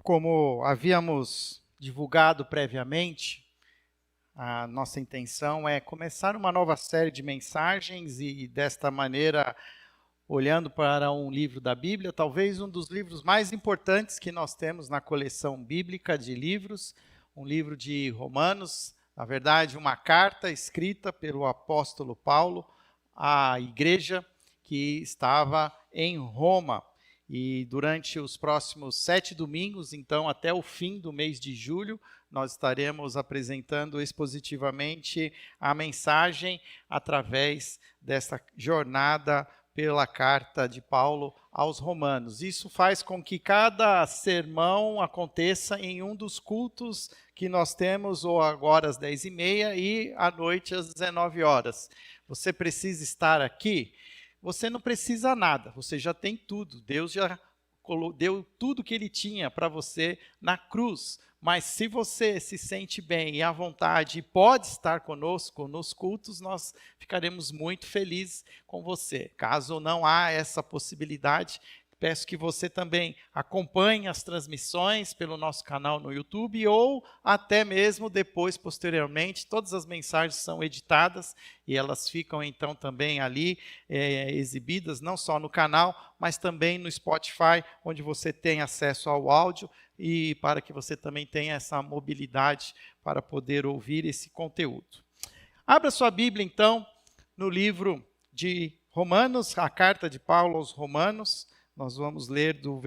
Como havíamos divulgado previamente, a nossa intenção é começar uma nova série de mensagens e, desta maneira, olhando para um livro da Bíblia, talvez um dos livros mais importantes que nós temos na coleção bíblica de livros, um livro de Romanos, na verdade, uma carta escrita pelo apóstolo Paulo à igreja que estava em Roma. E durante os próximos 7 domingos, então até o fim do mês de julho, nós estaremos apresentando expositivamente a mensagem através dessa jornada pela carta de Paulo aos Romanos. Isso faz com que cada sermão aconteça em um dos cultos que nós temos, ou agora às 10h30 e à noite às 19h. Você precisa estar aqui? Você não precisa nada, você já tem tudo. Deus já deu tudo que Ele tinha para você na cruz. Mas se você se sente bem e à vontade e pode estar conosco nos cultos, nós ficaremos muito felizes com você. Caso não há essa possibilidade, peço que você também acompanhe as transmissões pelo nosso canal no YouTube ou até mesmo depois, posteriormente. Todas as mensagens são editadas e elas ficam então também ali exibidas, não só no canal, mas também no Spotify, onde você tem acesso ao áudio e para que você também tenha essa mobilidade para poder ouvir esse conteúdo. Abra sua Bíblia então no livro de Romanos, a carta de Paulo aos Romanos. Nós vamos ler do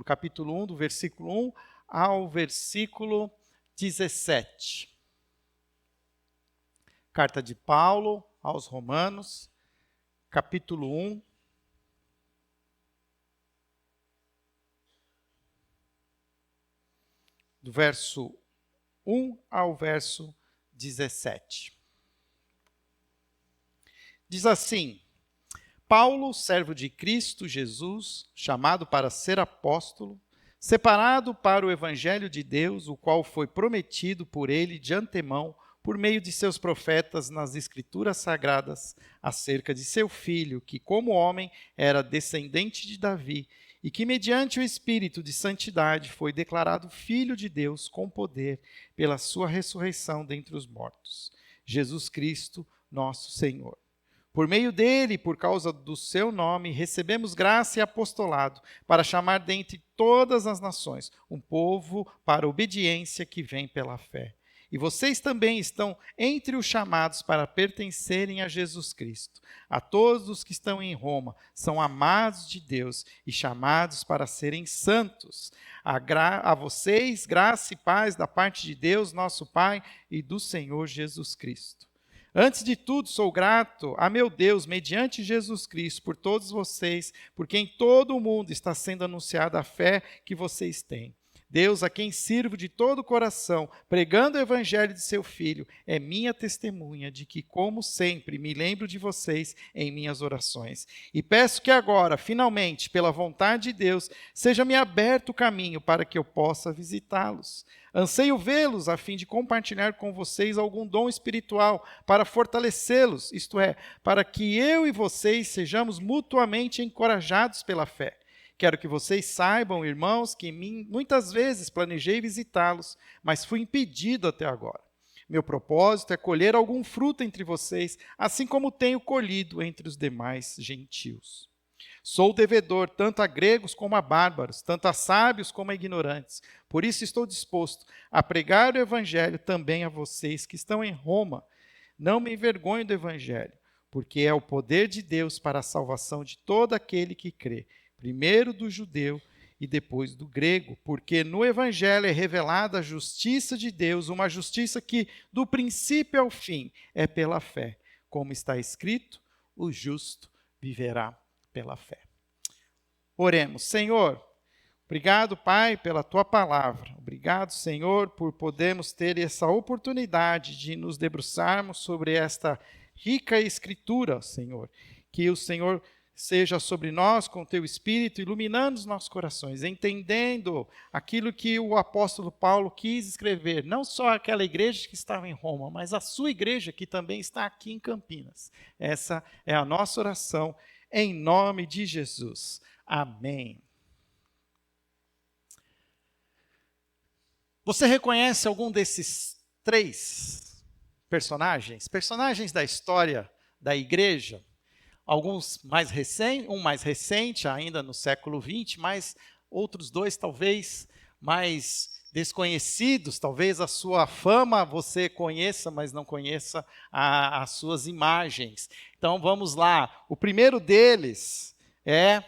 capítulo 1, do versículo 1 ao versículo 17. Carta de Paulo aos Romanos, capítulo 1. Do verso 1 ao verso 17. Diz assim: Paulo, servo de Cristo Jesus, chamado para ser apóstolo, separado para o evangelho de Deus, o qual foi prometido por ele de antemão, por meio de seus profetas nas escrituras sagradas, acerca de seu filho, que como homem era descendente de Davi, e que mediante o Espírito de santidade foi declarado Filho de Deus com poder, pela sua ressurreição dentre os mortos. Jesus Cristo, nosso Senhor. Por meio dele, por causa do seu nome, recebemos graça e apostolado, para chamar dentre todas as nações um povo para a obediência que vem pela fé. E vocês também estão entre os chamados para pertencerem a Jesus Cristo. A todos os que estão em Roma, são amados de Deus e chamados para serem santos. A vocês, graça e paz da parte de Deus, nosso Pai, e do Senhor Jesus Cristo. Antes de tudo, sou grato a meu Deus, mediante Jesus Cristo, por todos vocês, porque em todo o mundo está sendo anunciada a fé que vocês têm. Deus, a quem sirvo de todo o coração, pregando o evangelho de seu Filho, é minha testemunha de que, como sempre, me lembro de vocês em minhas orações. E peço que agora, finalmente, pela vontade de Deus, seja-me aberto o caminho para que eu possa visitá-los. Anseio vê-los a fim de compartilhar com vocês algum dom espiritual para fortalecê-los, isto é, para que eu e vocês sejamos mutuamente encorajados pela fé. Quero que vocês saibam, irmãos, que muitas vezes planejei visitá-los, mas fui impedido até agora. Meu propósito é colher algum fruto entre vocês, assim como tenho colhido entre os demais gentios. Sou devedor tanto a gregos como a bárbaros, tanto a sábios como a ignorantes. Por isso estou disposto a pregar o evangelho também a vocês que estão em Roma. Não me envergonho do evangelho, porque é o poder de Deus para a salvação de todo aquele que crê, primeiro do judeu e depois do grego, porque no evangelho é revelada a justiça de Deus, uma justiça que, do princípio ao fim, é pela fé. Como está escrito, o justo viverá pela fé. Oremos. Senhor, obrigado, Pai, pela Tua palavra. Obrigado, Senhor, por podermos ter essa oportunidade de nos debruçarmos sobre esta rica escritura, Senhor. Que o Senhor seja sobre nós com o Teu Espírito, iluminando os nossos corações, entendendo aquilo que o apóstolo Paulo quis escrever, não só aquela igreja que estava em Roma, mas a sua igreja que também está aqui em Campinas. Essa é a nossa oração, em nome de Jesus. Amém. Você reconhece algum desses três personagens? Personagens da história da igreja? Alguns mais recentes, um mais recente, ainda no século XX, mas outros dois talvez mais desconhecidos, talvez a sua fama você conheça, mas não conheça as suas imagens. Então vamos lá. O primeiro deles é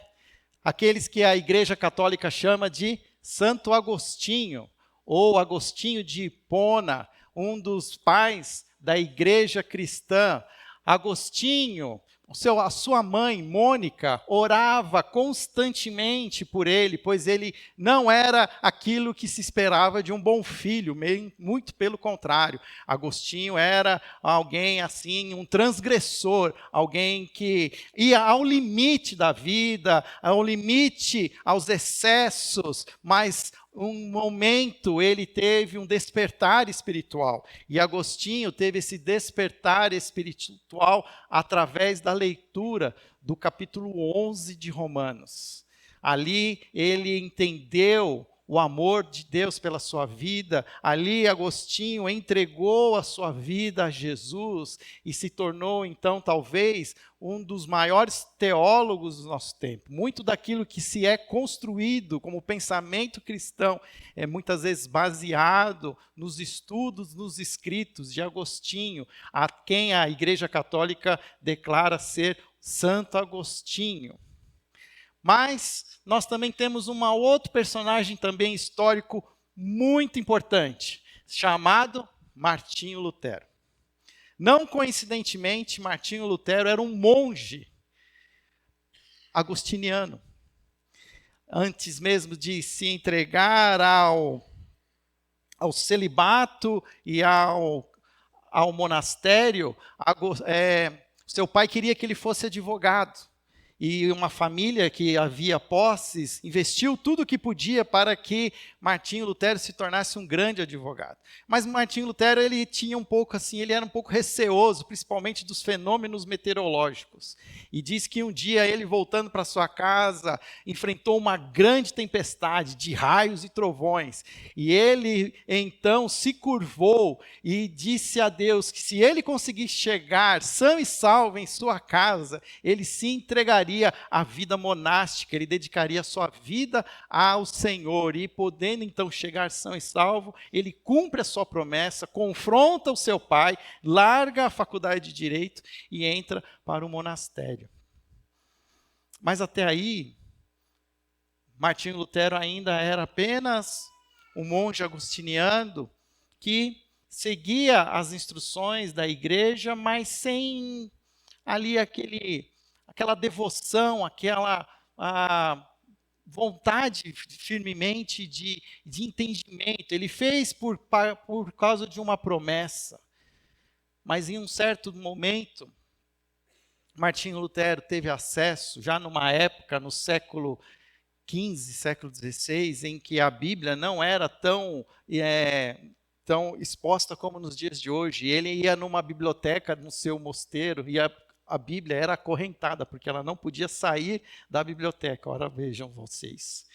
aqueles que a Igreja Católica chama de Santo Agostinho, ou Agostinho de Hipona, um dos pais da Igreja cristã. Agostinho, a sua mãe, Mônica, orava constantemente por ele, pois ele não era aquilo que se esperava de um bom filho, muito pelo contrário. Agostinho era alguém assim, um transgressor, alguém que ia ao limite da vida, ao limite, aos excessos, mas um momento ele teve um despertar espiritual. E Agostinho teve esse despertar espiritual através da leitura do capítulo 11 de Romanos. Ali ele entendeu o amor de Deus pela sua vida. Ali Agostinho entregou a sua vida a Jesus e se tornou então talvez um dos maiores teólogos do nosso tempo. Muito daquilo que se é construído como pensamento cristão é muitas vezes baseado nos estudos, nos escritos de Agostinho, a quem a Igreja Católica declara ser Santo Agostinho. Mas nós também temos um outro personagem também histórico muito importante, chamado Martinho Lutero. Não coincidentemente, Martinho Lutero era um monge agostiniano. Antes mesmo de se entregar ao celibato e ao monastério, seu pai queria que ele fosse advogado. E uma família que havia posses investiu tudo o que podia para que Martinho Lutero se tornasse um grande advogado. Mas Martinho Lutero ele era um pouco receoso, principalmente dos fenômenos meteorológicos. E diz que um dia ele voltando para sua casa enfrentou uma grande tempestade de raios e trovões. E ele então se curvou e disse a Deus que se ele conseguisse chegar são e salvo em sua casa, ele se entregaria a vida monástica, ele dedicaria a sua vida ao Senhor, e podendo então chegar são e salvo, ele cumpre a sua promessa, confronta o seu pai, larga a faculdade de Direito e entra para o monastério. Mas até aí, Martinho Lutero ainda era apenas um monge agostiniano que seguia as instruções da igreja, mas sem ali aquela devoção, aquela vontade firmemente de entendimento. Ele fez por causa de uma promessa. Mas em um certo momento, Martinho Lutero teve acesso, já numa época, no século XV, século XVI, em que a Bíblia não era tão exposta como nos dias de hoje. Ele ia numa biblioteca, no seu mosteiro, e a Bíblia era acorrentada, porque ela não podia sair da biblioteca. Ora, vejam vocês.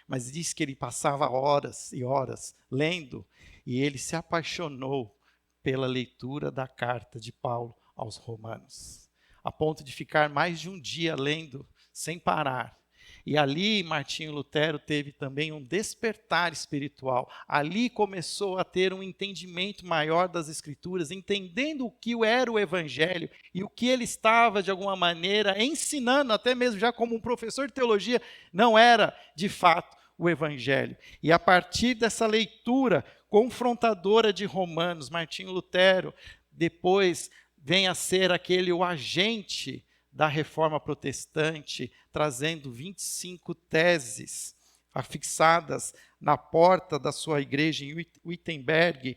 Mas diz que ele passava horas e horas lendo, e ele se apaixonou pela leitura da carta de Paulo aos Romanos, a ponto de ficar mais de um dia lendo, sem parar. E ali Martinho Lutero teve também um despertar espiritual. Ali começou a ter um entendimento maior das Escrituras, entendendo o que era o Evangelho e o que ele estava, de alguma maneira, ensinando, até mesmo já como um professor de teologia, não era, de fato, o Evangelho. E a partir dessa leitura confrontadora de Romanos, Martinho Lutero, depois vem a ser o agente da Reforma Protestante, trazendo 25 teses afixadas na porta da sua igreja em Wittenberg,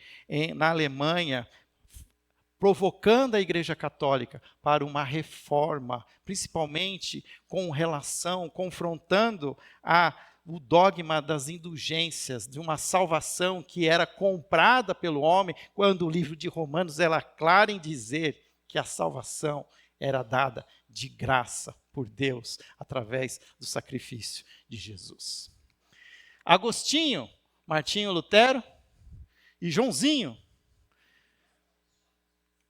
na Alemanha, provocando a Igreja Católica para uma reforma, principalmente confrontando o dogma das indulgências, de uma salvação que era comprada pelo homem, quando o livro de Romanos era claro em dizer que a salvação era dada de graça por Deus, através do sacrifício de Jesus. Agostinho, Martinho Lutero, e Joãozinho.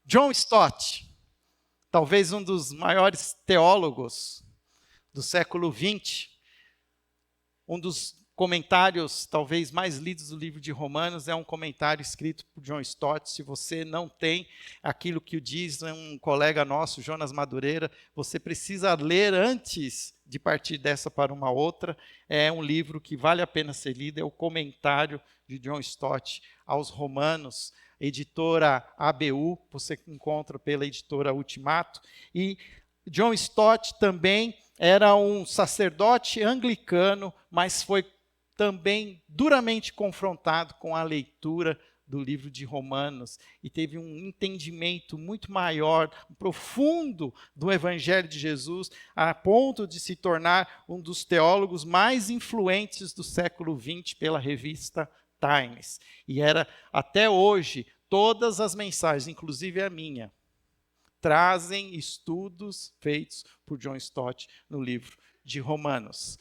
John Stott, talvez um dos maiores teólogos do século XX, um dos comentários talvez mais lidos do livro de Romanos é um comentário escrito por John Stott. Se você não tem aquilo que o diz um colega nosso, Jonas Madureira, você precisa ler antes de partir dessa para uma outra. É um livro que vale a pena ser lido, é o comentário de John Stott aos Romanos, editora ABU, você encontra pela editora Ultimato. E John Stott também era um sacerdote anglicano, mas foi também duramente confrontado com a leitura do livro de Romanos e teve um entendimento muito maior, profundo do Evangelho de Jesus, a ponto de se tornar um dos teólogos mais influentes do século XX pela revista Times. E era, até hoje, todas as mensagens, inclusive a minha, trazem estudos feitos por John Stott no livro de Romanos.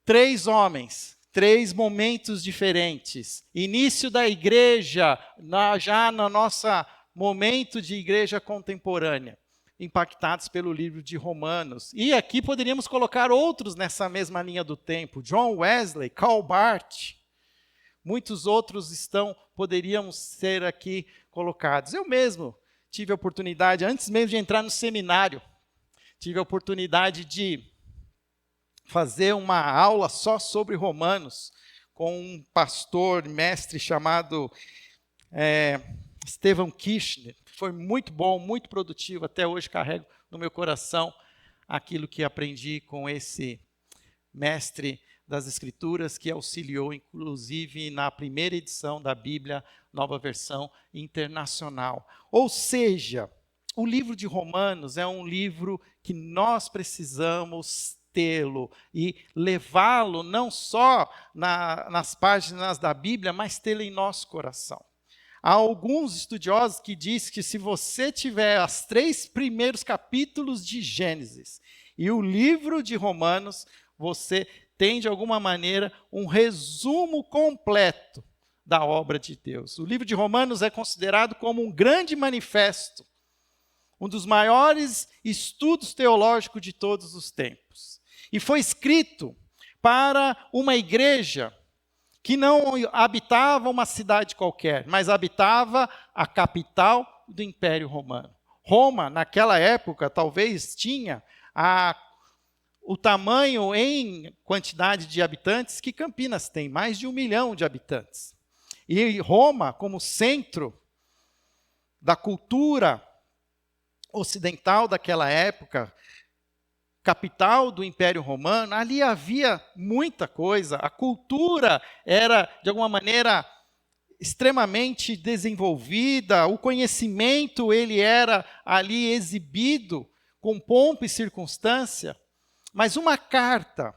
3 homens, 3 momentos diferentes. Início da igreja, já no nosso momento de igreja contemporânea, impactados pelo livro de Romanos. E aqui poderíamos colocar outros nessa mesma linha do tempo. John Wesley, Karl Barth, muitos outros poderiam ser aqui colocados. Eu mesmo tive a oportunidade, antes mesmo de entrar no seminário, tive a oportunidade de fazer uma aula só sobre Romanos com um pastor, mestre chamado Stephen Kirchner. Foi muito bom, muito produtivo. Até hoje carrego no meu coração aquilo que aprendi com esse mestre das Escrituras, que auxiliou, inclusive, na primeira edição da Bíblia, Nova Versão Internacional. Ou seja, o livro de Romanos é um livro que nós precisamos tê-lo e levá-lo não só nas páginas da Bíblia, mas tê-lo em nosso coração. Há alguns estudiosos que dizem que se você tiver os 3 primeiros capítulos de Gênesis e o livro de Romanos, você tem, de alguma maneira, um resumo completo da obra de Deus. O livro de Romanos é considerado como um grande manifesto, um dos maiores estudos teológicos de todos os tempos. E foi escrito para uma igreja que não habitava uma cidade qualquer, mas habitava a capital do Império Romano. Roma, naquela época, talvez tinha o tamanho em quantidade de habitantes que Campinas tem, mais de 1 milhão de habitantes. E Roma, como centro da cultura ocidental daquela época, capital do Império Romano, ali havia muita coisa. A cultura era, de alguma maneira, extremamente desenvolvida, o conhecimento ele era ali exibido com pompa e circunstância. Mas uma carta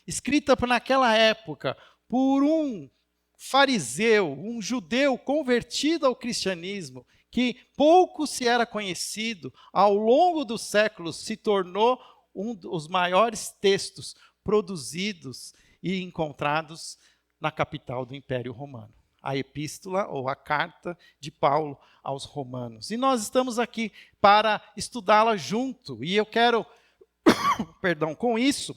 escrita naquela época por um fariseu, um judeu convertido ao cristianismo, que pouco se era conhecido, ao longo dos séculos se tornou um dos maiores textos produzidos e encontrados na capital do Império Romano. A epístola ou a carta de Paulo aos Romanos. E nós estamos aqui para estudá-la junto. E eu quero, com isso,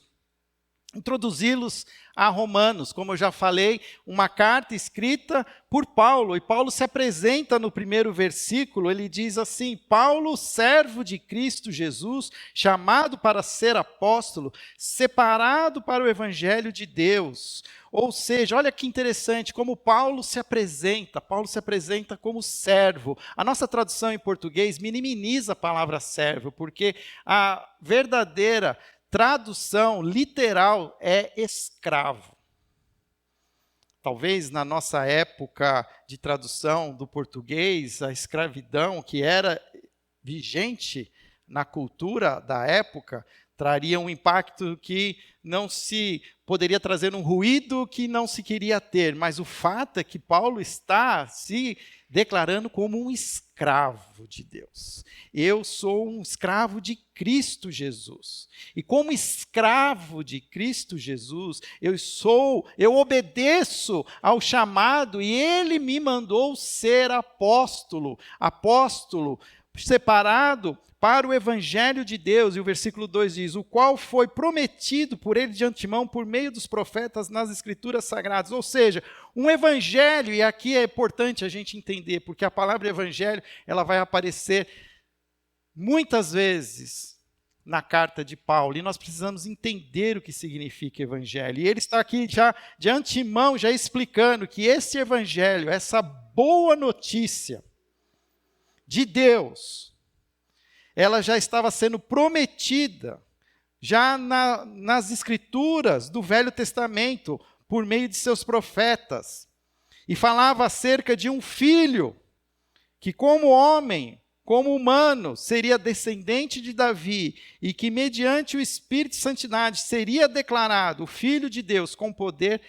introduzi-los a Romanos. Como eu já falei, uma carta escrita por Paulo. E Paulo se apresenta no primeiro versículo, ele diz assim: Paulo, servo de Cristo Jesus, chamado para ser apóstolo, separado para o evangelho de Deus. Ou seja, olha que interessante como Paulo se apresenta. Paulo se apresenta como servo. A nossa tradução em português minimiza a palavra servo, porque a verdadeira tradução literal é escravo. Talvez na nossa época de tradução do português, a escravidão que era vigente na cultura da época, traria um impacto que não se poderia trazer um ruído que não se queria ter. Mas o fato é que Paulo está se declarando como um escravo de Deus. Eu sou um escravo de Cristo Jesus. E como escravo de Cristo Jesus, eu obedeço ao chamado e ele me mandou ser apóstolo separado para o evangelho de Deus. E o versículo 2 diz: o qual foi prometido por ele de antemão por meio dos profetas nas escrituras sagradas. Ou seja, um evangelho, e aqui é importante a gente entender, porque a palavra evangelho, ela vai aparecer muitas vezes na carta de Paulo, e nós precisamos entender o que significa evangelho. E ele está aqui já de antemão, já explicando que esse evangelho, essa boa notícia de Deus, ela já estava sendo prometida, já nas escrituras do Velho Testamento, por meio de seus profetas. E falava acerca de um filho, que como homem, como humano, seria descendente de Davi, e que mediante o Espírito de Santidade seria declarado o Filho de Deus com poder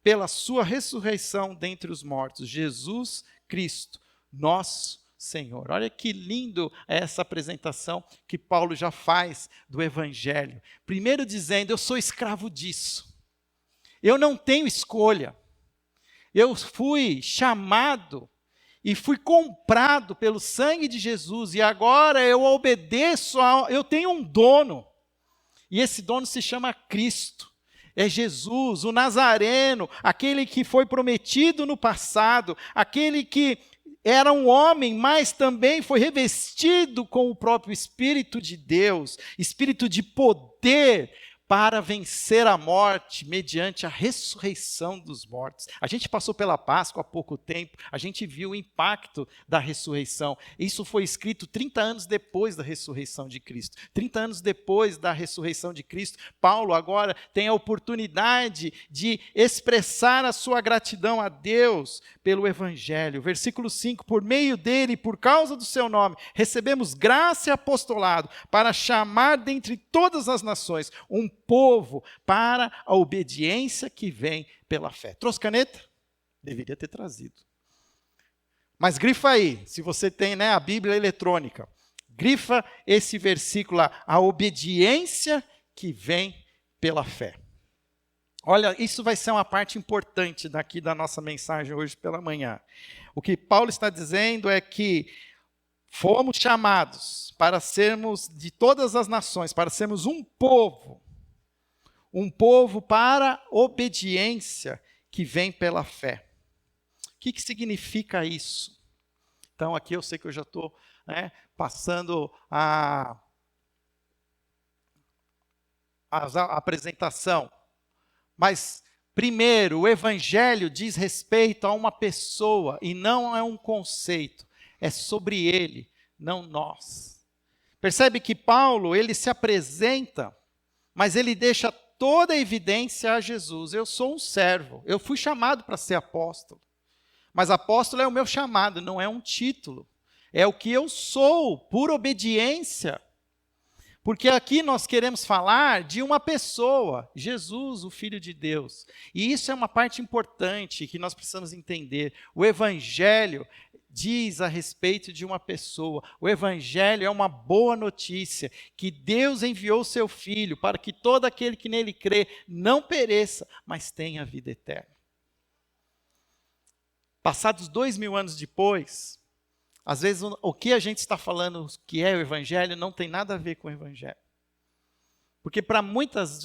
pela sua ressurreição dentre os mortos, Jesus Cristo, nosso Senhor. Olha que lindo essa apresentação que Paulo já faz do Evangelho. Primeiro dizendo, eu sou escravo disso. Eu não tenho escolha. Eu fui chamado e fui comprado pelo sangue de Jesus e agora eu obedeço, eu tenho um dono. E esse dono se chama Cristo. É Jesus, o Nazareno, aquele que foi prometido no passado, aquele que era um homem, mas também foi revestido com o próprio Espírito de Deus, Espírito de poder, para vencer a morte mediante a ressurreição dos mortos. A gente passou pela Páscoa há pouco tempo, a gente viu o impacto da ressurreição. Isso foi escrito 30 anos depois da ressurreição de Cristo. 30 anos depois da ressurreição de Cristo, Paulo agora tem a oportunidade de expressar a sua gratidão a Deus pelo Evangelho. Versículo 5, por meio dele, por causa do seu nome, recebemos graça e apostolado para chamar dentre todas as nações um povo para a obediência que vem pela fé. Trouxe caneta? Deveria ter trazido. Mas grifa aí, se você tem, a Bíblia eletrônica, grifa esse versículo lá, a obediência que vem pela fé. Olha, isso vai ser uma parte importante daqui da nossa mensagem hoje pela manhã. O que Paulo está dizendo é que fomos chamados para sermos de todas as nações, para sermos um povo para obediência que vem pela fé. O que significa isso? Então, aqui eu sei que eu já estou passando a apresentação. Mas, primeiro, o Evangelho diz respeito a uma pessoa e não é um conceito. É sobre ele, não nós. Percebe que Paulo, ele se apresenta, mas ele deixa toda a evidência a Jesus. Eu sou um servo, eu fui chamado para ser apóstolo. Mas apóstolo é o meu chamado, não é um título. É o que eu sou, por obediência. Porque aqui nós queremos falar de uma pessoa, Jesus, o Filho de Deus. E isso é uma parte importante que nós precisamos entender. O Evangelho diz a respeito de uma pessoa. O Evangelho é uma boa notícia, que Deus enviou o seu Filho para que todo aquele que nele crê não pereça, mas tenha vida eterna. Passados 2000 anos depois, às vezes o que a gente está falando que é o Evangelho não tem nada a ver com o Evangelho. Porque para muitas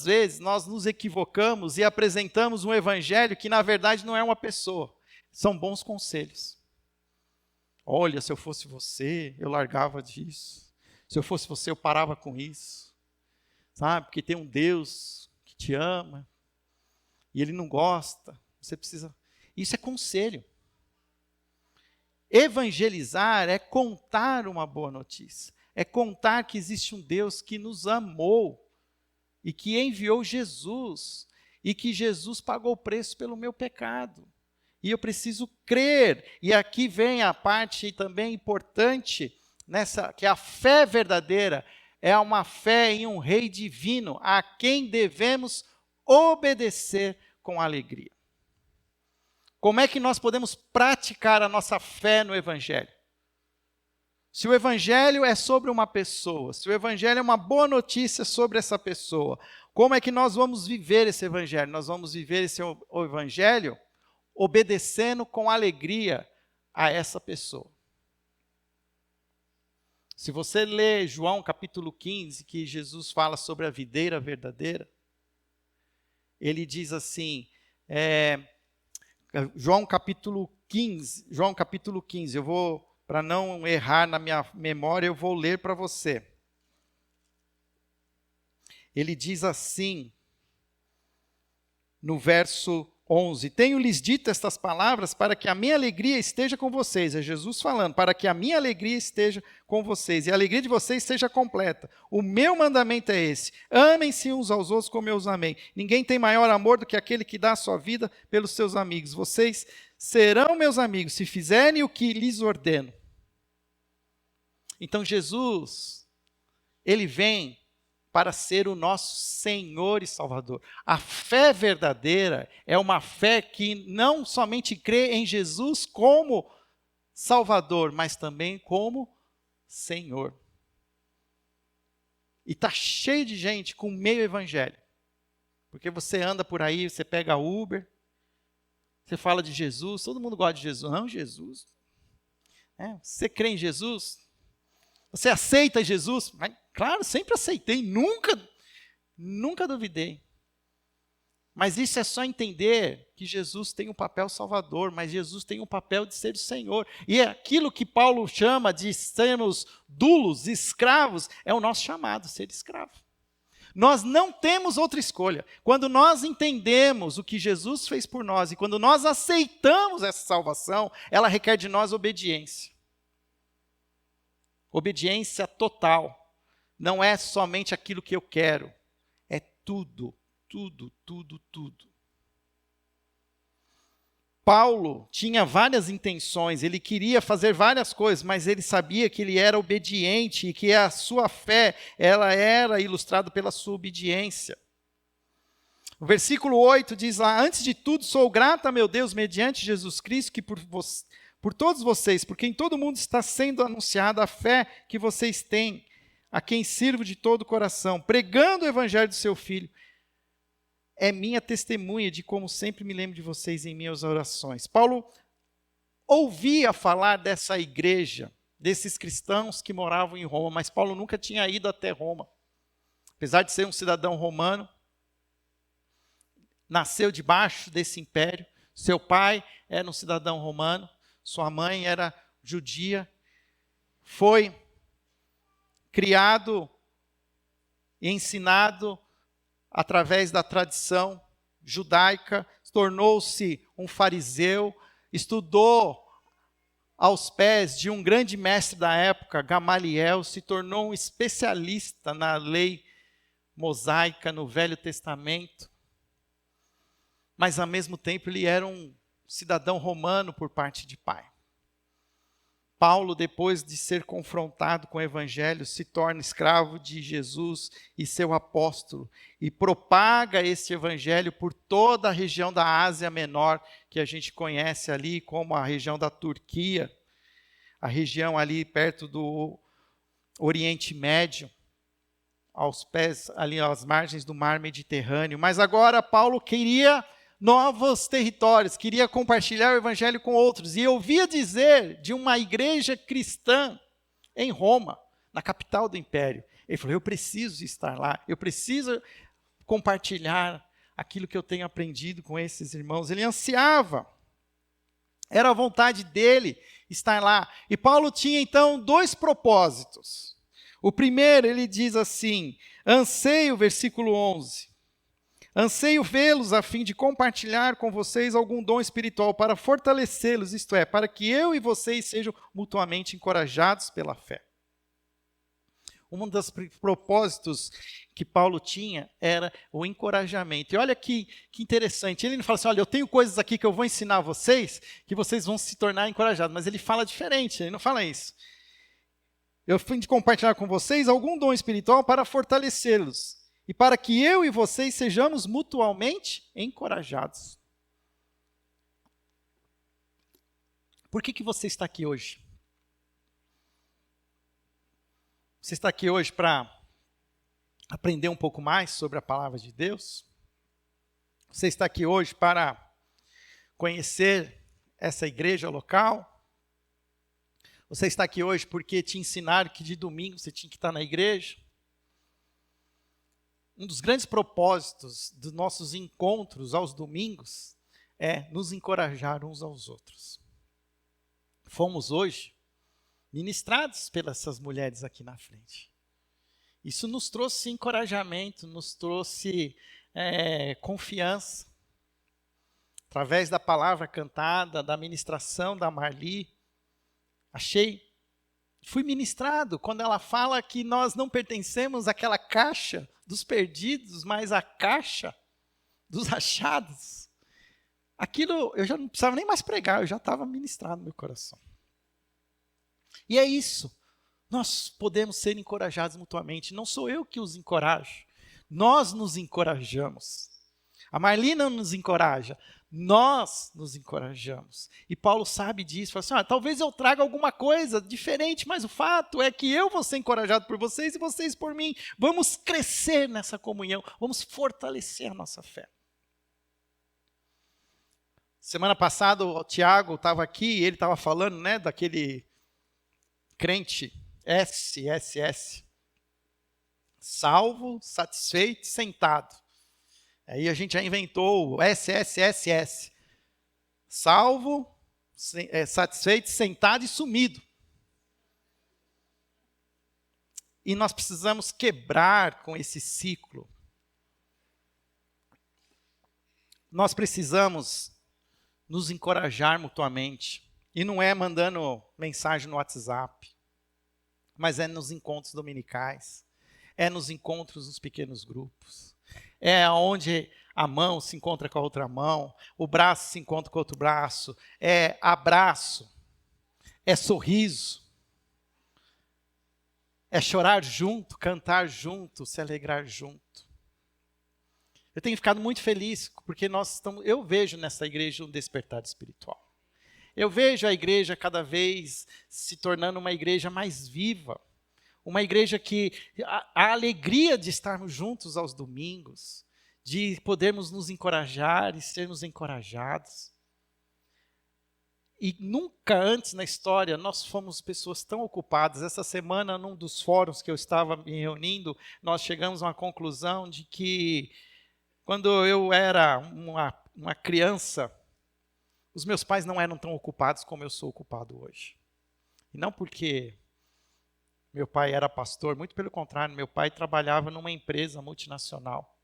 vezes nós nos equivocamos e apresentamos um Evangelho que na verdade não é uma pessoa, são bons conselhos. Olha, se eu fosse você, eu largava disso. Se eu fosse você, eu parava com isso. Sabe? Porque tem um Deus que te ama e Ele não gosta. Você precisa... Isso é conselho. Evangelizar é contar uma boa notícia. É contar que existe um Deus que nos amou e que enviou Jesus e que Jesus pagou o preço pelo meu pecado. E eu preciso crer. E aqui vem a parte também importante, que a fé verdadeira, é uma fé em um Rei divino, a quem devemos obedecer com alegria. Como é que nós podemos praticar a nossa fé no Evangelho? Se o Evangelho é sobre uma pessoa, se o Evangelho é uma boa notícia sobre essa pessoa, como é que nós vamos viver esse Evangelho? Nós vamos viver esse Evangelho obedecendo com alegria a essa pessoa. Se você ler João capítulo 15, que Jesus fala sobre a videira verdadeira, ele diz assim, João capítulo 15, eu vou, para não errar na minha memória, eu vou ler para você. Ele diz assim, no verso 11, tenho-lhes dito estas palavras para que a minha alegria esteja com vocês. É Jesus falando, para que a minha alegria esteja com vocês e a alegria de vocês seja completa. O meu mandamento é esse, amem-se uns aos outros como eu os amei. Ninguém tem maior amor do que aquele que dá a sua vida pelos seus amigos. Vocês serão meus amigos se fizerem o que lhes ordeno. Então Jesus, ele vem para ser o nosso Senhor e Salvador. A fé verdadeira é uma fé que não somente crê em Jesus como Salvador, mas também como Senhor. E está cheio de gente com meio evangelho. Porque você anda por aí, você pega Uber, você fala de Jesus, todo mundo gosta de Jesus. Não, Jesus. Você crê em Jesus? Você aceita Jesus? Mas, claro, sempre aceitei, nunca duvidei. Mas isso é só entender que Jesus tem um papel salvador, mas Jesus tem um papel de ser o Senhor. E é aquilo que Paulo chama de sermos dulos, escravos, é o nosso chamado, ser escravo. Nós não temos outra escolha. Quando nós entendemos o que Jesus fez por nós e quando nós aceitamos essa salvação, ela requer de nós obediência. Obediência total. Não é somente aquilo que eu quero. É tudo, tudo, tudo, tudo. Paulo tinha várias intenções, ele queria fazer várias coisas, mas ele sabia que ele era obediente e que a sua fé, ela era ilustrada pela sua obediência. O versículo 8 diz lá, antes de tudo sou grato a meu Deus mediante Jesus Cristo, que por todos vocês, porque em todo mundo está sendo anunciada a fé que vocês têm, a quem sirvo de todo o coração, pregando o evangelho do seu Filho. É minha testemunha de como sempre me lembro de vocês em minhas orações. Paulo ouvia falar dessa igreja, desses cristãos que moravam em Roma, mas Paulo nunca tinha ido até Roma. Apesar de ser um cidadão romano, nasceu debaixo desse império, seu pai era um cidadão romano, sua mãe era judia, foi criado e ensinado através da tradição judaica, tornou-se um fariseu, estudou aos pés de um grande mestre da época, Gamaliel, se tornou um especialista na lei mosaica, no Velho Testamento, mas ao mesmo tempo ele era um cidadão romano por parte de pai. Paulo, depois de ser confrontado com o evangelho, se torna escravo de Jesus e seu apóstolo e propaga esse evangelho por toda a região da Ásia Menor, que a gente conhece ali como a região da Turquia, a região ali perto do Oriente Médio, aos pés, ali às margens do Mar Mediterrâneo. Mas agora Paulo queria novos territórios, queria compartilhar o evangelho com outros. E ouvia dizer de uma igreja cristã em Roma, na capital do império. Ele falou, eu preciso estar lá, eu preciso compartilhar aquilo que eu tenho aprendido com esses irmãos. Ele ansiava, era a vontade dele estar lá. E Paulo tinha então dois propósitos. O primeiro, ele diz assim, anseio, versículo 11, anseio vê-los a fim de compartilhar com vocês algum dom espiritual para fortalecê-los, isto é, para que eu e vocês sejam mutuamente encorajados pela fé. Um dos propósitos que Paulo tinha era o encorajamento. E olha que interessante, ele não fala assim, olha, eu tenho coisas aqui que eu vou ensinar a vocês, que vocês vão se tornar encorajados, mas ele fala diferente, ele não fala isso. eu fui de compartilhar com vocês algum dom espiritual para fortalecê-los e para que eu e vocês sejamos mutuamente encorajados. Por que você está aqui hoje? Você está aqui hoje para aprender um pouco mais sobre a palavra de Deus? Você está aqui hoje para conhecer essa igreja local? Você está aqui hoje porque te ensinaram que de domingo você tinha que estar na igreja? Um dos grandes propósitos dos nossos encontros aos domingos é nos encorajar uns aos outros. Fomos hoje ministrados pelas essas mulheres aqui na frente. Isso nos trouxe encorajamento, nos trouxe confiança. Através da palavra cantada, da ministração da Marli, fui ministrado quando ela fala que nós não pertencemos àquela caixa dos perdidos, mas à caixa dos achados. Aquilo eu já não precisava nem mais pregar, eu já estava ministrado no meu coração. E é isso, nós podemos ser encorajados mutuamente, não sou eu que os encorajo, nós nos encorajamos. A Marli não nos encoraja, nós nos encorajamos. E Paulo sabe disso, fala assim, talvez eu traga alguma coisa diferente, mas o fato é que eu vou ser encorajado por vocês e vocês por mim. Vamos crescer nessa comunhão, vamos fortalecer a nossa fé. Semana passada o Tiago estava aqui e ele estava falando, daquele crente SSS. Salvo, satisfeito, sentado. Aí a gente já inventou o SSSS. Salvo, satisfeito, sentado e sumido. E nós precisamos quebrar com esse ciclo. Nós precisamos nos encorajar mutuamente. E não é mandando mensagem no WhatsApp, mas é nos encontros dominicais, é nos encontros nos pequenos grupos, é onde a mão se encontra com a outra mão, o braço se encontra com o outro braço, é abraço, é sorriso, é chorar junto, cantar junto, se alegrar junto. Eu tenho ficado muito feliz, porque eu vejo nessa igreja um despertar espiritual. Eu vejo a igreja cada vez se tornando uma igreja mais viva, uma igreja que a alegria de estarmos juntos aos domingos, de podermos nos encorajar e sermos encorajados. E nunca antes na história nós fomos pessoas tão ocupadas. Essa semana, num dos fóruns que eu estava me reunindo, nós chegamos a uma conclusão de que quando eu era uma criança, os meus pais não eram tão ocupados como eu sou ocupado hoje. E não porque meu pai era pastor, muito pelo contrário, meu pai trabalhava numa empresa multinacional.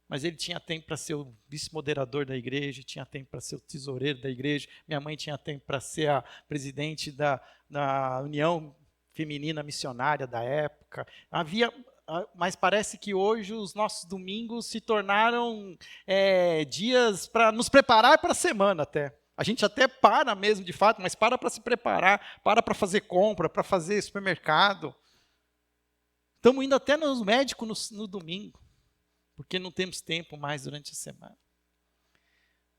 Mas ele tinha tempo para ser o vice-moderador da igreja, tinha tempo para ser o tesoureiro da igreja, minha mãe tinha tempo para ser a presidente da União Feminina Missionária da época. Mas parece que hoje os nossos domingos se tornaram dias para nos preparar para a semana até. A gente até para mesmo, de fato, mas para se preparar, para fazer compra, para fazer supermercado. Estamos indo até nos médicos no domingo, porque não temos tempo mais durante a semana.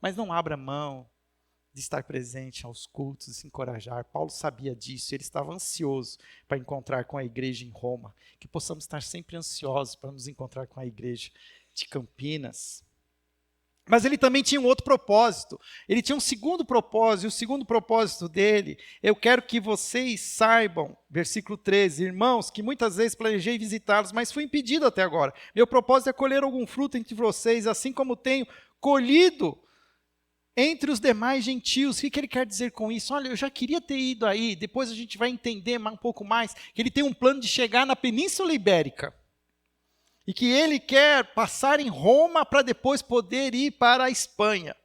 Mas não abra mão de estar presente aos cultos e se encorajar. Paulo sabia disso, ele estava ansioso para encontrar com a igreja em Roma. Que possamos estar sempre ansiosos para nos encontrar com a igreja de Campinas. Mas ele também tinha um outro propósito. Ele tinha um segundo propósito, e o segundo propósito dele, eu quero que vocês saibam, versículo 13, irmãos, que muitas vezes planejei visitá-los, mas fui impedido até agora. Meu propósito é colher algum fruto entre vocês, assim como tenho colhido entre os demais gentios. O que ele quer dizer com isso? Olha, eu já queria ter ido aí, depois a gente vai entender um pouco mais, que ele tem um plano de chegar na Península Ibérica. E que ele quer passar em Roma para depois poder ir para a Espanha.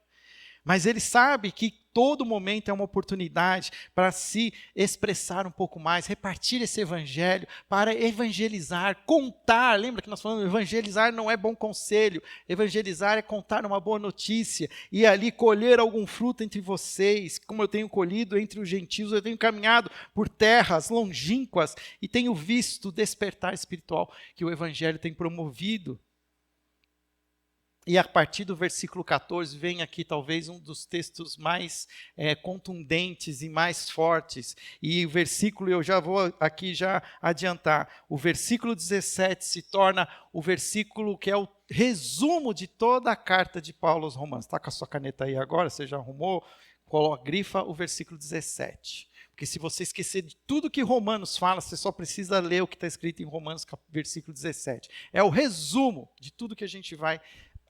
Mas ele sabe que todo momento é uma oportunidade para se expressar um pouco mais, repartir esse evangelho, para evangelizar, contar. Lembra que nós falamos, evangelizar não é bom conselho, evangelizar é contar uma boa notícia, e ali colher algum fruto entre vocês, como eu tenho colhido entre os gentios, eu tenho caminhado por terras longínquas, e tenho visto o despertar espiritual que o evangelho tem promovido. E a partir do versículo 14, vem aqui talvez um dos textos mais contundentes e mais fortes. E o versículo, eu já vou aqui já adiantar, o versículo 17 se torna o versículo que é o resumo de toda a carta de Paulo aos Romanos. Está com a sua caneta aí agora? Você já arrumou? Grifa o versículo 17. Porque se você esquecer de tudo que Romanos fala, você só precisa ler o que está escrito em Romanos, versículo 17. É o resumo de tudo que a gente vai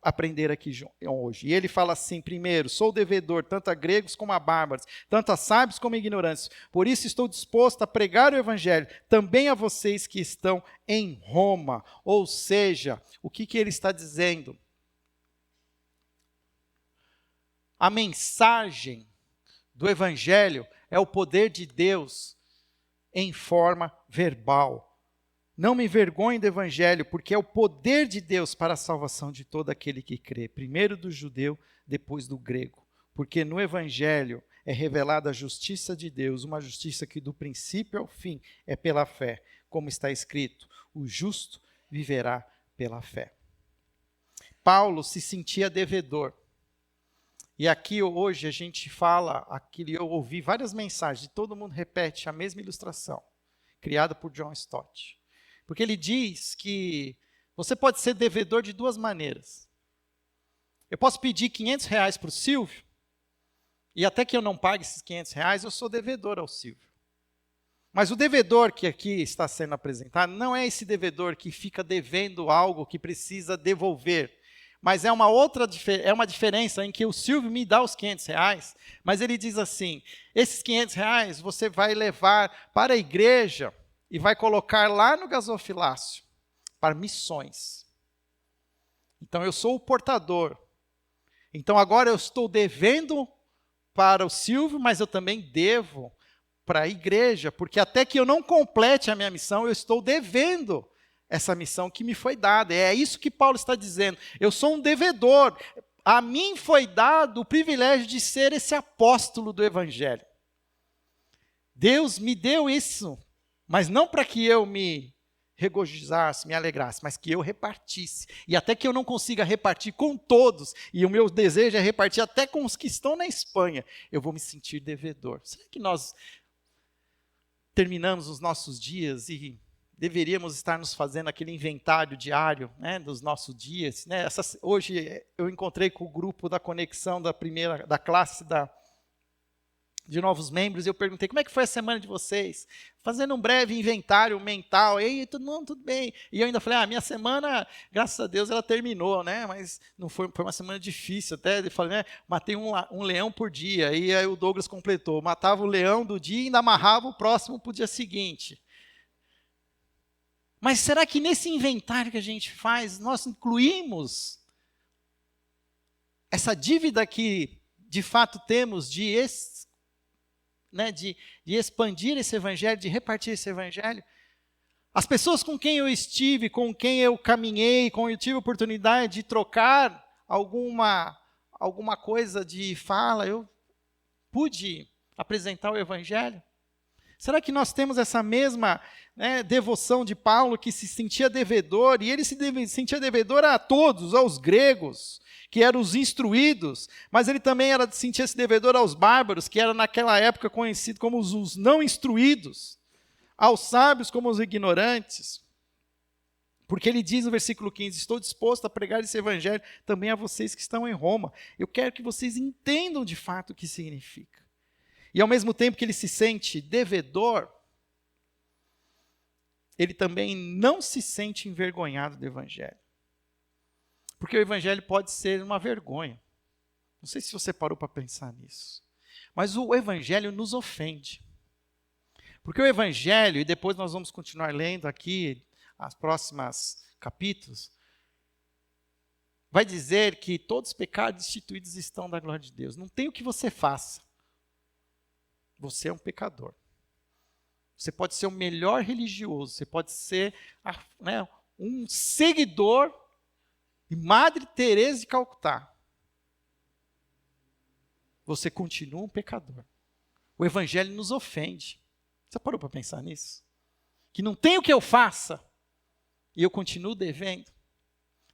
aprender aqui hoje. E ele fala assim, primeiro, sou devedor tanto a gregos como a bárbaros, tanto a sábios como a ignorantes. Por isso estou disposto a pregar o evangelho também a vocês que estão em Roma. Ou seja, o que ele está dizendo? A mensagem do evangelho é o poder de Deus em forma verbal. Não me envergonhe do evangelho, porque é o poder de Deus para a salvação de todo aquele que crê, primeiro do judeu, depois do grego. Porque no evangelho é revelada a justiça de Deus, uma justiça que do princípio ao fim é pela fé, como está escrito, o justo viverá pela fé. Paulo se sentia devedor. E aqui hoje a gente fala, eu ouvi várias mensagens, e todo mundo repete a mesma ilustração, criada por John Stott. Porque ele diz que você pode ser devedor de duas maneiras. Eu posso pedir R$500 para o Silvio, e até que eu não pague esses R$500, eu sou devedor ao Silvio. Mas o devedor que aqui está sendo apresentado não é esse devedor que fica devendo algo que precisa devolver. Mas é uma diferença em que o Silvio me dá os R$500, mas ele diz assim, esses R$500 você vai levar para a igreja, e vai colocar lá no gasofilácio para missões. Então eu sou o portador. Então agora eu estou devendo para o Silvio, mas eu também devo para a igreja, porque até que eu não complete a minha missão, eu estou devendo essa missão que me foi dada. É isso que Paulo está dizendo. Eu sou um devedor. A mim foi dado o privilégio de ser esse apóstolo do evangelho. Deus me deu isso. Mas não para que eu me regozijasse, me alegrasse, mas que eu repartisse. E até que eu não consiga repartir com todos, e o meu desejo é repartir até com os que estão na Espanha, eu vou me sentir devedor. Será que nós terminamos os nossos dias e deveríamos estar nos fazendo aquele inventário diário, né, dos nossos dias? Né? Hoje eu encontrei com o grupo da conexão da classe de novos membros, e eu perguntei, como é que foi a semana de vocês? Fazendo um breve inventário mental, e aí, tudo bem. E eu ainda falei, minha semana, graças a Deus, ela terminou, né? Mas não foi uma semana difícil, até, eu falei, né? Matei um leão por dia, e aí o Douglas completou, matava o leão do dia e ainda amarrava o próximo para o dia seguinte. Mas será que nesse inventário que a gente faz, nós incluímos essa dívida que, de fato, temos de expandir esse evangelho, de repartir esse evangelho? As pessoas com quem eu estive, com quem eu caminhei, com quem eu tive a oportunidade de trocar alguma coisa de fala, eu pude apresentar o evangelho? Será que nós temos essa mesma devoção de Paulo, que se sentia devedor, e ele se sentia devedor a todos, aos gregos, que eram os instruídos, mas ele também sentia-se devedor aos bárbaros, que eram naquela época conhecidos como os não instruídos, aos sábios como os ignorantes. Porque ele diz no versículo 15, estou disposto a pregar esse evangelho também a vocês que estão em Roma. Eu quero que vocês entendam de fato o que significa. E ao mesmo tempo que ele se sente devedor, ele também não se sente envergonhado do evangelho. Porque o evangelho pode ser uma vergonha. Não sei se você parou para pensar nisso. Mas o evangelho nos ofende. Porque o evangelho, e depois nós vamos continuar lendo aqui as próximas capítulos, vai dizer que todos os pecados instituídos estão da glória de Deus. Não tem o que você faça. Você é um pecador. Você pode ser o melhor religioso, você pode ser um seguidor de Madre Teresa de Calcutá. Você continua um pecador. O evangelho nos ofende. Você parou para pensar nisso? Que não tem o que eu faça e eu continuo devendo.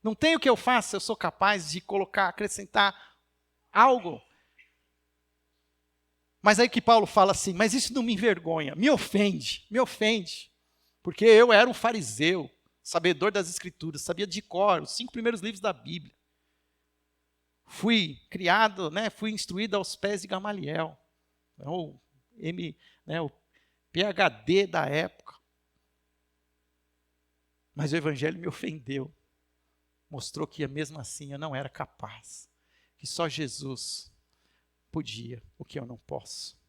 Não tem o que eu faça, eu sou capaz de acrescentar algo. Mas aí que Paulo fala assim, mas isso não me envergonha, me ofende. Porque eu era um fariseu, sabedor das escrituras, sabia de cor os 5 primeiros livros da Bíblia. Fui criado, fui instruído aos pés de Gamaliel, o PhD da época. Mas o evangelho me ofendeu. Mostrou que mesmo assim eu não era capaz. Que só Jesus podia o que eu não posso.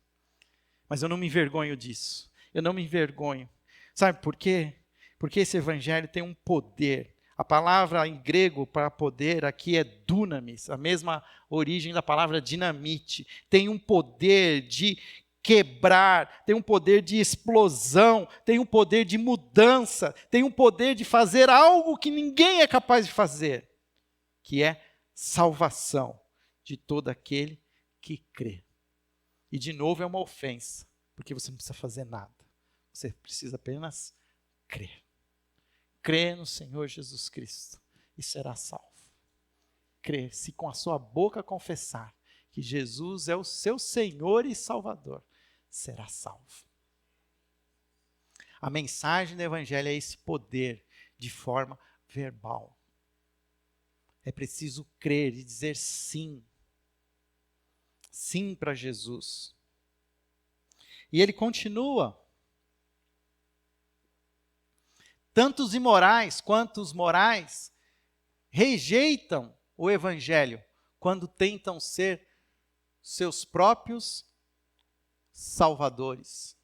Mas eu não me envergonho disso. Eu não me envergonho. Sabe por quê? Porque esse evangelho tem um poder. A palavra em grego para poder aqui é dunamis, a mesma origem da palavra dinamite. Tem um poder de quebrar, tem um poder de explosão, tem um poder de mudança, tem um poder de fazer algo que ninguém é capaz de fazer, que é salvação de todo aquele que crê. E de novo é uma ofensa, porque você não precisa fazer nada, você precisa apenas crer. Crê no Senhor Jesus Cristo e será salvo. Crê, se com a sua boca confessar que Jesus é o seu Senhor e Salvador, será salvo. A mensagem do Evangelho é esse poder de forma verbal. É preciso crer e dizer sim. Sim para Jesus. E ele continua. Tanto os imorais quanto os morais rejeitam o Evangelho quando tentam ser seus próprios salvadores.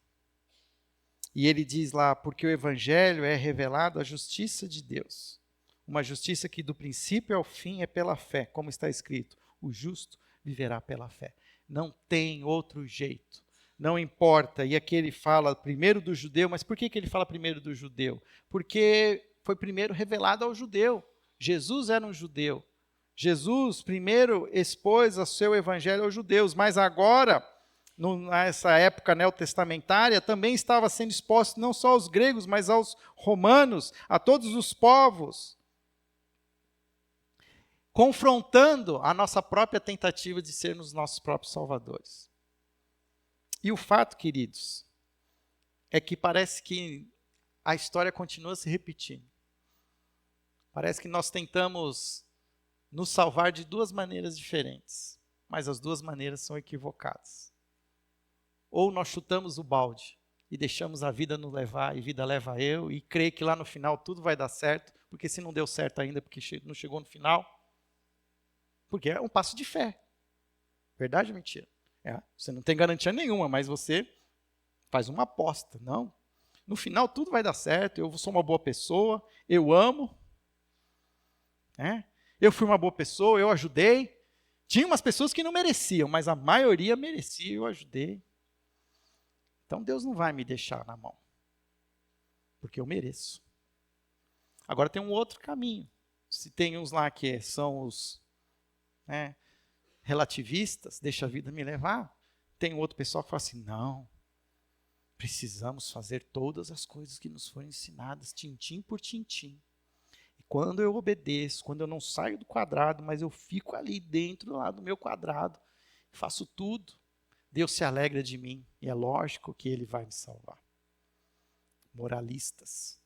E ele diz lá, porque o Evangelho é revelado a justiça de Deus. Uma justiça que do princípio ao fim é pela fé, como está escrito, o justo viverá pela fé. Não tem outro jeito. Não importa, e aqui ele fala primeiro do judeu, mas por que ele fala primeiro do judeu? Porque foi primeiro revelado ao judeu. Jesus era um judeu. Jesus primeiro expôs o seu evangelho aos judeus, mas agora, nessa época neotestamentária, também estava sendo exposto não só aos gregos, mas aos romanos, a todos os povos, confrontando a nossa própria tentativa de sermos nossos próprios salvadores. E o fato, queridos, é que parece que a história continua se repetindo. Parece que nós tentamos nos salvar de 2 maneiras diferentes, mas as 2 maneiras são equivocadas. Ou nós chutamos o balde e deixamos a vida nos levar, e vida leva eu, e creio que lá no final tudo vai dar certo, porque se não deu certo ainda, porque não chegou no final, porque é um passo de fé. Verdade ou mentira? Você não tem garantia nenhuma, mas você faz uma aposta. Não. No final tudo vai dar certo, eu sou uma boa pessoa, eu amo. Eu fui uma boa pessoa, eu ajudei. Tinha umas pessoas que não mereciam, mas a maioria merecia, eu ajudei. Então Deus não vai me deixar na mão, porque eu mereço. Agora tem um outro caminho. Se tem uns lá que são os relativistas, deixa a vida me levar. Tem outro pessoal que fala assim, não, precisamos fazer todas as coisas que nos foram ensinadas, tintim por tintim. E quando eu obedeço, quando eu não saio do quadrado, mas eu fico ali dentro lá do meu quadrado, faço tudo, Deus se alegra de mim, e é lógico que Ele vai me salvar. Moralistas.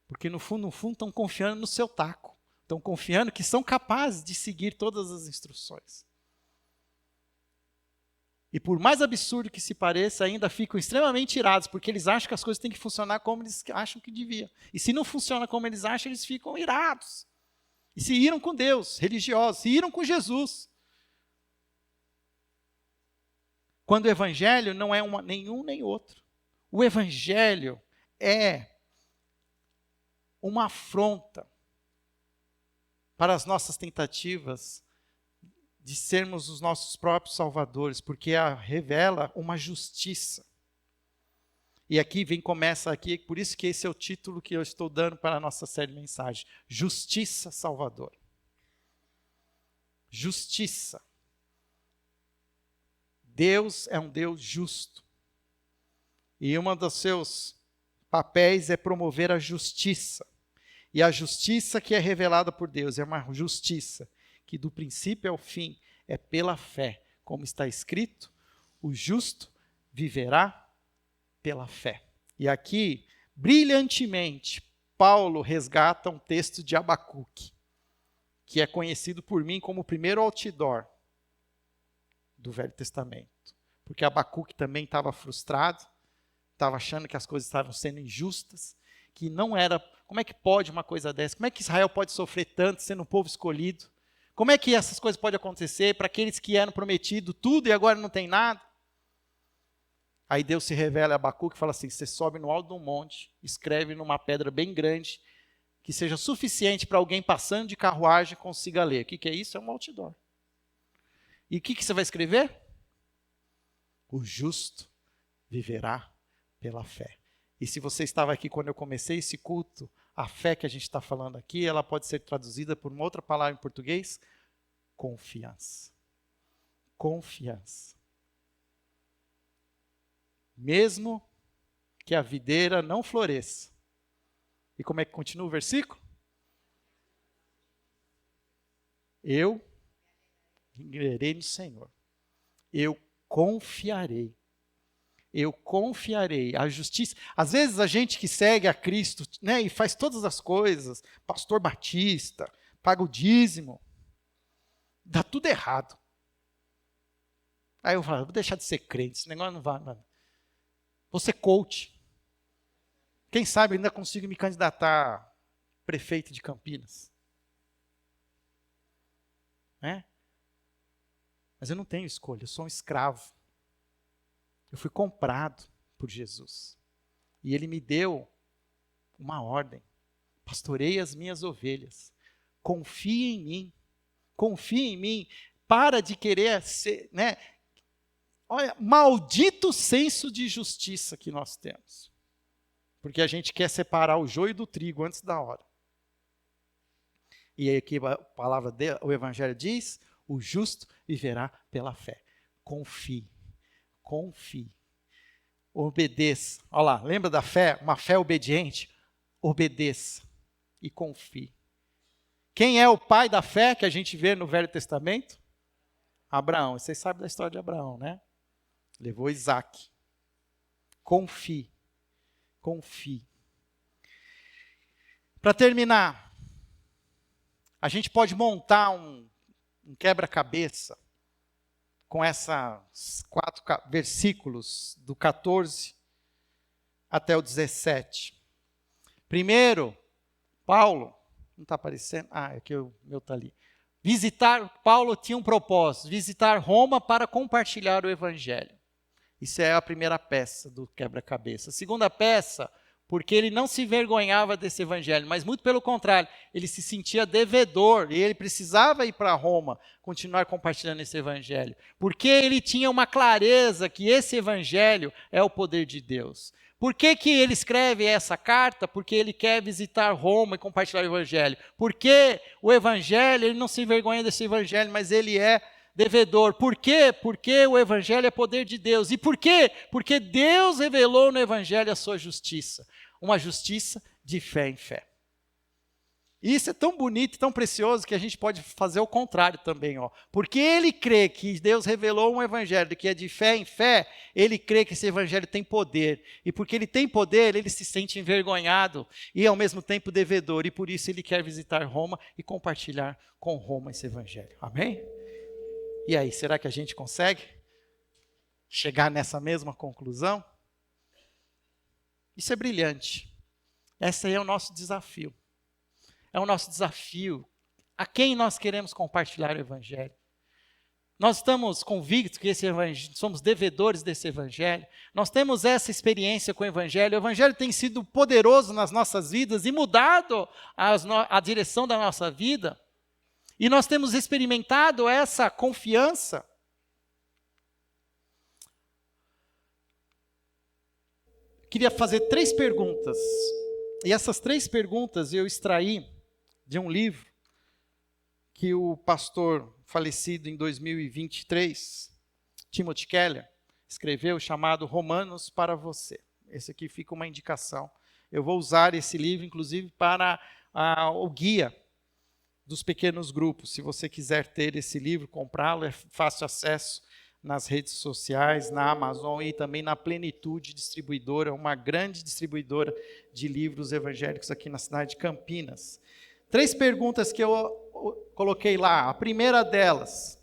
Porque no fundo estão confiando no seu taco. Estão confiando que são capazes de seguir todas as instruções. E por mais absurdo que se pareça, ainda ficam extremamente irados, porque eles acham que as coisas têm que funcionar como eles acham que devia. E se não funciona como eles acham, eles ficam irados. E se iram com Deus, religiosos, se iram com Jesus. Quando o evangelho não é nenhum nem outro. O evangelho é uma afronta para as nossas tentativas de sermos os nossos próprios salvadores, porque revela uma justiça. E aqui começa aqui, por isso que esse é o título que eu estou dando para a nossa série de mensagens. Justiça salvadora. Justiça. Deus é um Deus justo. E um dos seus papéis é promover a justiça. E a justiça que é revelada por Deus é uma justiça que do princípio ao fim é pela fé. Como está escrito, o justo viverá pela fé. E aqui, brilhantemente, Paulo resgata um texto de Abacuque, que é conhecido por mim como o primeiro outdoor do Velho Testamento. Porque Abacuque também estava frustrado, estava achando que as coisas estavam sendo injustas, que não era... Como é que pode uma coisa dessa? Como é que Israel pode sofrer tanto sendo um povo escolhido? Como é que essas coisas podem acontecer para aqueles que eram prometido tudo e agora não tem nada? Aí Deus se revela a Abacuque e fala assim, você sobe no alto de um monte, escreve numa pedra bem grande, que seja suficiente para alguém passando de carruagem consiga ler. O que é isso? É um outdoor. E o que você vai escrever? O justo viverá pela fé. E se você estava aqui quando eu comecei esse culto, a fé que a gente está falando aqui, ela pode ser traduzida por uma outra palavra em português, confiança. Confiança. Mesmo que a videira não floresça. E como é que continua o versículo? Eu irei no Senhor. Eu confiarei. Eu confiarei. A justiça. Às vezes a gente que segue a Cristo, né, e faz todas as coisas, pastor batista, paga o dízimo, dá tudo errado. Aí eu falo, vou deixar de ser crente, esse negócio não vai, mano. Vou ser coach. Quem sabe ainda consigo me candidatar a prefeito de Campinas. Né? Mas eu não tenho escolha, eu sou um escravo. Eu fui comprado por Jesus. E Ele me deu uma ordem. Pastorei as minhas ovelhas. Confie em mim. Confie em mim. Para de querer ser... Né? Olha, maldito senso de justiça que nós temos. Porque a gente quer separar o joio do trigo antes da hora. E aí aqui a palavra o Evangelho diz, o justo viverá pela fé. Confie. Confie. Obedeça. Olha lá, lembra da fé? Uma fé obediente? Obedeça e confie. Quem é o pai da fé que a gente vê no Velho Testamento? Abraão. Vocês sabem da história de Abraão, né? Levou Isaac. Confie. Confie. Para terminar, a gente pode montar um quebra-cabeça com esses 4 versículos, do 14 até o 17. Primeiro, Paulo, não está aparecendo? Aqui o meu está ali. Paulo tinha um propósito, visitar Roma para compartilhar o Evangelho. Isso é a primeira peça do quebra-cabeça. A segunda peça, porque ele não se envergonhava desse evangelho, mas muito pelo contrário, ele se sentia devedor e ele precisava ir para Roma, continuar compartilhando esse evangelho, porque ele tinha uma clareza que esse evangelho é o poder de Deus. Por que ele escreve essa carta? Porque ele quer visitar Roma e compartilhar o evangelho. Porque o evangelho, ele não se envergonha desse evangelho, mas ele é devedor. Por quê? Porque o evangelho é poder de Deus. E por quê? Porque Deus revelou no evangelho a sua justiça. Uma justiça de fé em fé. E isso é tão bonito, tão precioso, que a gente pode fazer o contrário também. Porque ele crê que Deus revelou um evangelho que é de fé em fé, ele crê que esse evangelho tem poder. E porque ele tem poder, ele se sente envergonhado e ao mesmo tempo devedor. E por isso ele quer visitar Roma e compartilhar com Roma esse evangelho. Amém? E aí, será que a gente consegue chegar nessa mesma conclusão? Isso é brilhante. Esse aí é o nosso desafio. É o nosso desafio. A quem nós queremos compartilhar o evangelho? Nós estamos convictos que somos devedores desse evangelho. Nós temos essa experiência com o evangelho. O evangelho tem sido poderoso nas nossas vidas e mudado a direção da nossa vida. E nós temos experimentado essa confiança. Queria fazer 3 perguntas. E essas 3 perguntas eu extraí de um livro que o pastor falecido em 2023, Timothy Keller, escreveu, chamado Romanos para Você. Esse aqui fica uma indicação. Eu vou usar esse livro, inclusive, para o guia dos pequenos grupos. Se você quiser ter esse livro, comprá-lo, é fácil acesso nas redes sociais, na Amazon e também na Plenitude Distribuidora, uma grande distribuidora de livros evangélicos aqui na cidade de Campinas. 3 perguntas que eu coloquei lá. A primeira delas: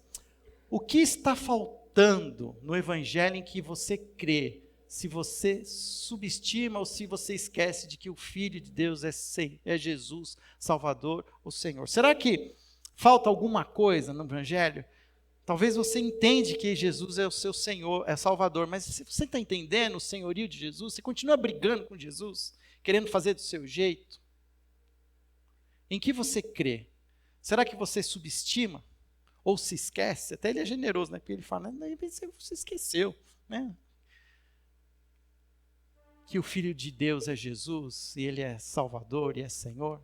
o que está faltando no evangelho em que você crê, se você subestima ou se você esquece de que o Filho de Deus é Jesus, Salvador, o Senhor? Será que falta alguma coisa no evangelho? Talvez você entende que Jesus é o seu Senhor, é Salvador, mas você está entendendo o senhorio de Jesus? Você continua brigando com Jesus, querendo fazer do seu jeito? Em que você crê? Será que você subestima? Ou se esquece? Até ele é generoso, né? Porque ele fala, você esqueceu, né? Que o Filho de Deus é Jesus, e Ele é Salvador e é Senhor.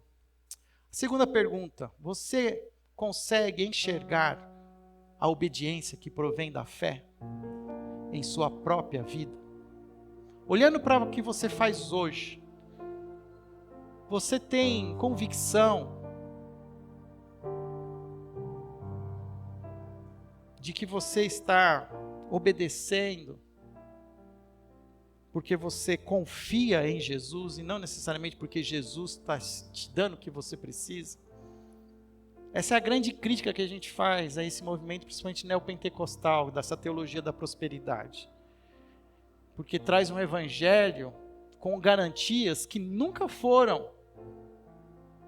Segunda pergunta: você consegue enxergar a obediência que provém da fé em sua própria vida? Olhando para o que você faz hoje, você tem convicção de que você está obedecendo porque você confia em Jesus e não necessariamente porque Jesus está te dando o que você precisa? Essa é a grande crítica que a gente faz a esse movimento, principalmente neopentecostal, dessa teologia da prosperidade. Porque traz um evangelho com garantias que nunca foram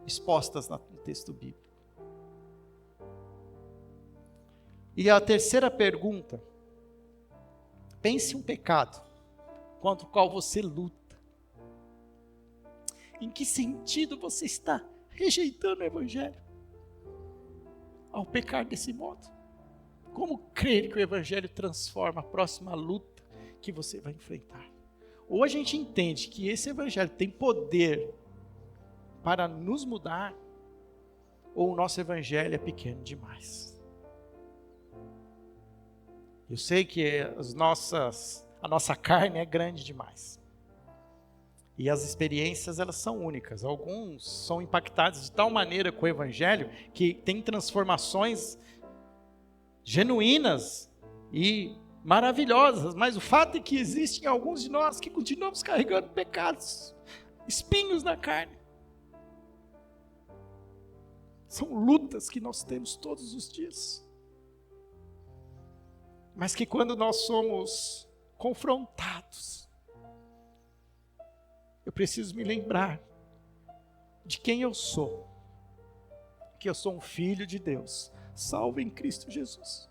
expostas no texto bíblico. E a terceira pergunta: pense um pecado contra o qual você luta. Em que sentido você está rejeitando o evangelho ao pecar desse modo? Como crer que o evangelho transforma a próxima luta que você vai enfrentar? Ou a gente entende que esse evangelho tem poder para nos mudar, ou o nosso evangelho é pequeno demais. Eu sei que a nossa carne é grande demais. E as experiências, elas são únicas. Alguns são impactados de tal maneira com o evangelho que tem transformações genuínas e maravilhosas. Mas o fato é que existem alguns de nós que continuamos carregando pecados, espinhos na carne. São lutas que nós temos todos os dias. Mas que quando nós somos confrontados, eu preciso me lembrar de quem eu sou. Que eu sou um filho de Deus, salvo em Cristo Jesus.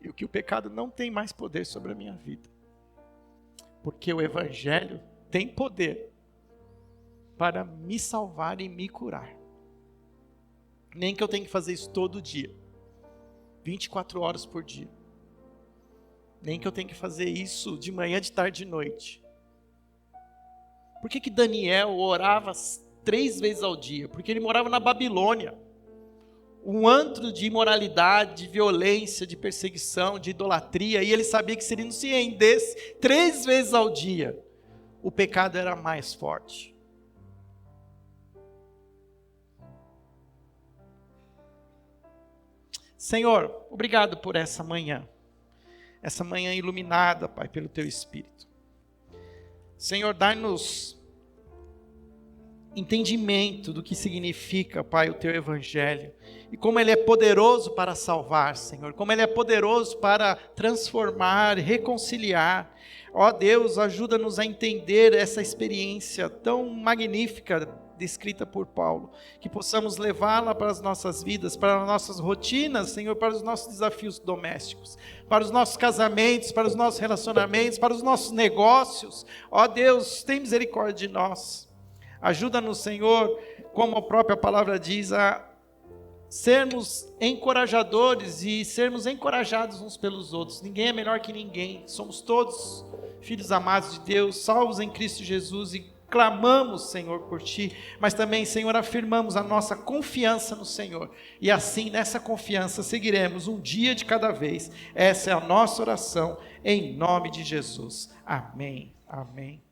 E que o pecado não tem mais poder sobre a minha vida. Porque o evangelho tem poder para me salvar e me curar. Nem que eu tenha que fazer isso todo dia, 24 horas por dia. Nem que eu tenha que fazer isso de manhã, de tarde e de noite. Por que Daniel orava 3 vezes ao dia? Porque ele morava na Babilônia. Um antro de imoralidade, de violência, de perseguição, de idolatria. E ele sabia que se ele não se rendesse 3 vezes ao dia, o pecado era mais forte. Senhor, obrigado por essa manhã iluminada, Pai, pelo Teu Espírito. Senhor, dá-nos entendimento do que significa, Pai, o Teu Evangelho, e como Ele é poderoso para salvar, Senhor, como Ele é poderoso para transformar, reconciliar. Ó Deus, ajuda-nos a entender essa experiência tão magnífica descrita por Paulo, que possamos levá-la para as nossas vidas, para as nossas rotinas, Senhor, para os nossos desafios domésticos, para os nossos casamentos, para os nossos relacionamentos, para os nossos negócios. Ó Deus, tem misericórdia de nós. Ajuda-nos, Senhor, como a própria palavra diz, a sermos encorajadores e sermos encorajados uns pelos outros. Ninguém é melhor que ninguém, somos todos filhos amados de Deus, salvos em Cristo Jesus, e clamamos, Senhor, por Ti, mas também, Senhor, afirmamos a nossa confiança no Senhor, e assim, nessa confiança, seguiremos um dia de cada vez. Essa é a nossa oração, em nome de Jesus. Amém, amém.